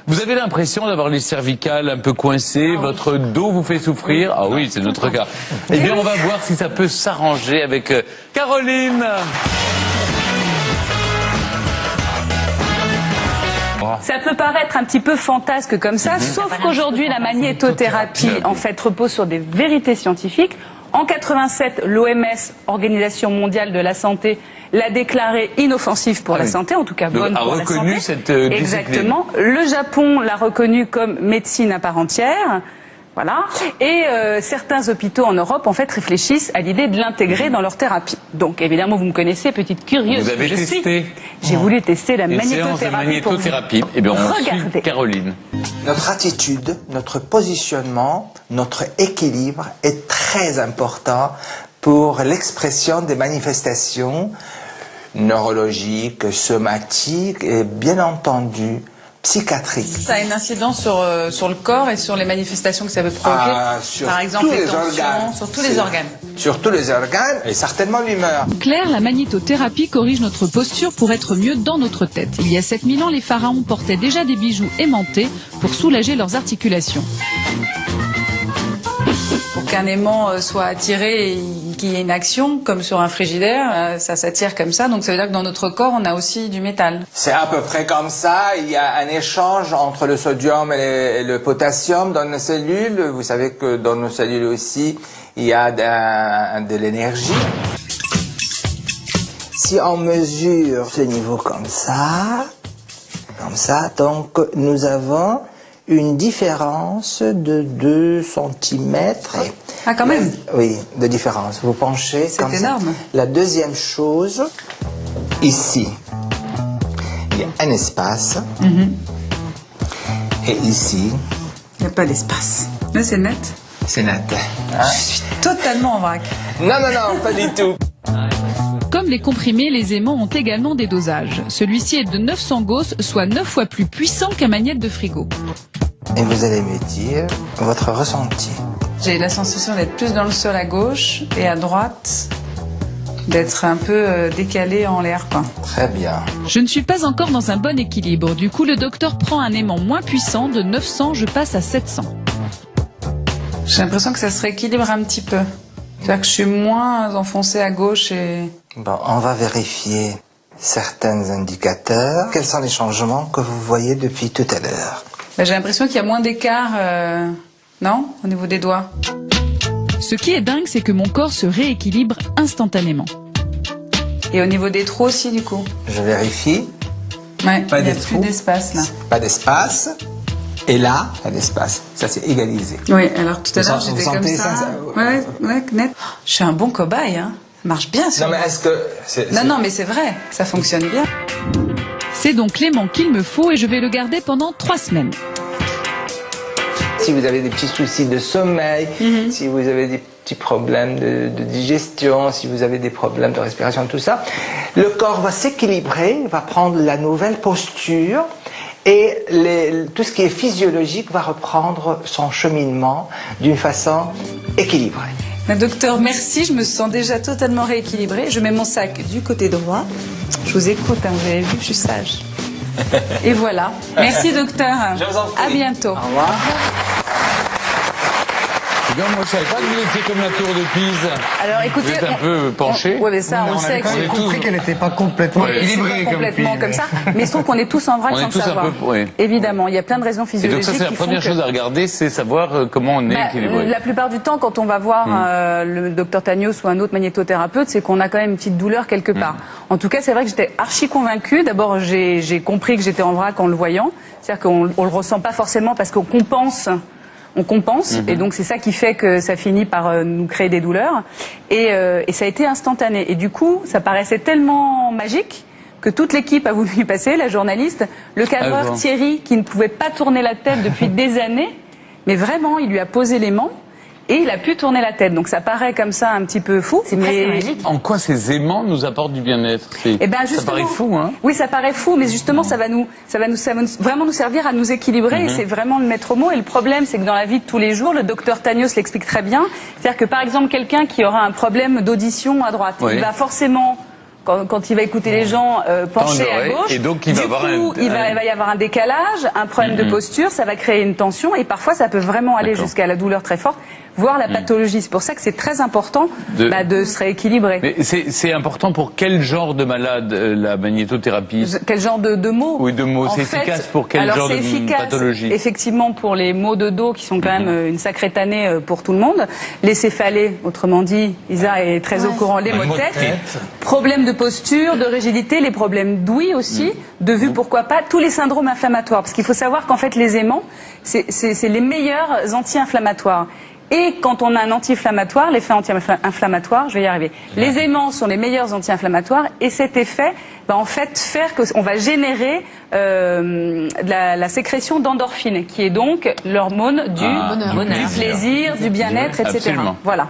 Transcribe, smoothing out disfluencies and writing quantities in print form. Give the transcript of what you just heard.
Vous avez l'impression d'avoir les cervicales un peu coincées, votre dos vous fait souffrir? Ah oui, c'est notre cas. Eh bien, on va voir si ça peut s'arranger avec Caroline. Ça peut paraître un petit peu fantasque comme ça, sauf qu'aujourd'hui, la magnétothérapie, en fait, repose sur des vérités scientifiques. En 87, l'OMS, Organisation mondiale de la santé, l'a déclarée inoffensive pour la santé, en tout cas bonne pour la santé. A reconnu cette discipline. Exactement. Le Japon l'a reconnue comme médecine à part entière. Voilà. Et certains hôpitaux en Europe, en fait, réfléchissent à l'idée de l'intégrer dans leur thérapie. Donc, évidemment, vous me connaissez, petite curieuse. Vous avez testé. J'ai voulu tester la Une séance de magnétothérapie. Eh bien, on suit Caroline. Notre attitude, notre positionnement, notre équilibre est très important pour l'expression des manifestations neurologiques, somatiques et bien entendu psychiatriques. Ça a une incidence sur le corps et sur les manifestations que ça peut provoquer. Par exemple, les tensions, sur tous les organes. Sur tous les organes et certainement l'humeur. Claire, la magnétothérapie corrige notre posture pour être mieux dans notre tête. Il y a 7000 ans, les pharaons portaient déjà des bijoux aimantés pour soulager leurs articulations. Pour qu'un aimant soit attiré et qu'il y ait une action, comme sur un frigidaire, ça s'attire comme ça. Donc ça veut dire que dans notre corps, on a aussi du métal. C'est à peu près comme ça. Il y a un échange entre le sodium et le potassium dans nos cellules. Vous savez que dans nos cellules aussi, il y a de l'énergie. Si on mesure ce niveau comme ça, donc nous avons une différence de 2 cm. Ah, quand même. Oui, de différence. Vous penchez comme ça. C'est énorme. La deuxième chose, ici, il y a un espace. Et ici... il n'y a pas d'espace. Là, c'est net. C'est net. Hein? Je suis totalement en vrac. Non, pas du tout. Comme les comprimés, les aimants ont également des dosages. Celui-ci est de 900 Gauss, soit 9 fois plus puissant qu'un magnète de frigo. Et vous allez me dire votre ressenti. J'ai la sensation d'être plus dans le sol à gauche et à droite, d'être un peu décalé en l'air, quoi. Très bien. Je ne suis pas encore dans un bon équilibre. Du coup, le docteur prend un aimant moins puissant. De 900, je passe à 700. J'ai l'impression que ça se rééquilibre un petit peu. C'est-à-dire que je suis moins enfoncée à gauche et... Bon, on va vérifier certains indicateurs. Quels sont les changements que vous voyez depuis tout à l'heure? J'ai l'impression qu'il y a moins d'écart, non, au niveau des doigts. Ce qui est dingue, c'est que mon corps se rééquilibre instantanément. Et au niveau des trous aussi, du coup. Je vérifie. Ouais, il n'y a plus d'espace, là. Pas d'espace. Et là, pas d'espace. Ça, c'est égalisé. Oui, alors tout à l'heure, j'étais comme ça. Ouais, net. Je suis un bon cobaye, hein. Ça marche bien, ça. Non, mais est-ce que... Non, mais c'est vrai, ça fonctionne bien. C'est donc l'aimant qu'il me faut et je vais le garder pendant 3 semaines. Si vous avez des petits soucis de sommeil, si vous avez des petits problèmes de digestion, si vous avez des problèmes de respiration, tout ça, le corps va s'équilibrer, va prendre la nouvelle posture et tout ce qui est physiologique va reprendre son cheminement d'une façon équilibrée. Docteur, merci, je me sens déjà totalement rééquilibrée. Je mets mon sac du côté droit. Je vous écoute, hein, vous avez vu, je suis sage. Et voilà. Merci, docteur. Je vous en prie. À bientôt. Au revoir. Moi, je ne savais pas que vous étiez comme la tour de Pise. Alors, écoutez, vous êtes un peu penché. Oui, mais ça, on sait que j'ai compris qu'elle n'était pas complètement équilibrée comme ça. Mais il se trouve qu'on est tous en vrac sans le savoir. Évidemment, il y a plein de raisons physiologiques. Et donc ça, c'est la première chose à regarder, c'est savoir comment on est équilibré. La plupart du temps, quand on va voir le docteur Tanios ou un autre magnétothérapeute, c'est qu'on a quand même une petite douleur quelque part. En tout cas, c'est vrai que j'étais archi convaincue. D'abord, j'ai compris que j'étais en vrac en le voyant. C'est-à-dire qu'on le ressent pas forcément parce qu'on compense. Et donc c'est ça qui fait que ça finit par nous créer des douleurs. Et ça a été instantané. Et du coup, ça paraissait tellement magique que toute l'équipe a voulu y passer, la journaliste, le cadreur Thierry, qui ne pouvait pas tourner la tête depuis des années, mais vraiment, il lui a posé l'aimant. Et il a pu tourner la tête. Donc ça paraît comme ça un petit peu fou. C'est presque magique. En quoi ces aimants nous apportent du bien-être? Ça paraît fou, hein? Oui, ça paraît fou, mais justement, ça va vraiment nous servir à nous équilibrer. Et c'est vraiment le maître mot. Et le problème, c'est que dans la vie de tous les jours, le docteur Tanios l'explique très bien. C'est-à-dire que, par exemple, quelqu'un qui aura un problème d'audition à droite, il va forcément quand il va écouter les gens pencher à gauche, et donc il va va y avoir un décalage, un problème de posture, ça va créer une tension et parfois ça peut vraiment aller jusqu'à la douleur très forte, voire la pathologie. C'est pour ça que c'est très important de se rééquilibrer. Mais c'est important pour quel genre de malade la magnétothérapie? Quel genre de mots? Oui, de mots. C'est efficace pour quel genre de pathologie? Effectivement, pour les maux de dos qui sont quand même une sacrée tannée pour tout le monde. Les céphalées, autrement dit, Isa est très au courant, les maux de tête. Problèmes de posture, de rigidité, les problèmes d'ouïe aussi, de vue, pourquoi pas, tous les syndromes inflammatoires. Parce qu'il faut savoir qu'en fait, les aimants, c'est les meilleurs anti-inflammatoires. Et quand on a un anti-inflammatoire, l'effet anti-inflammatoire, je vais y arriver. Les aimants sont les meilleurs anti-inflammatoires et cet effet va en fait faire qu'on va générer la sécrétion d'endorphine, qui est donc l'hormone du plaisir, du bien-être, etc. Absolument. Voilà.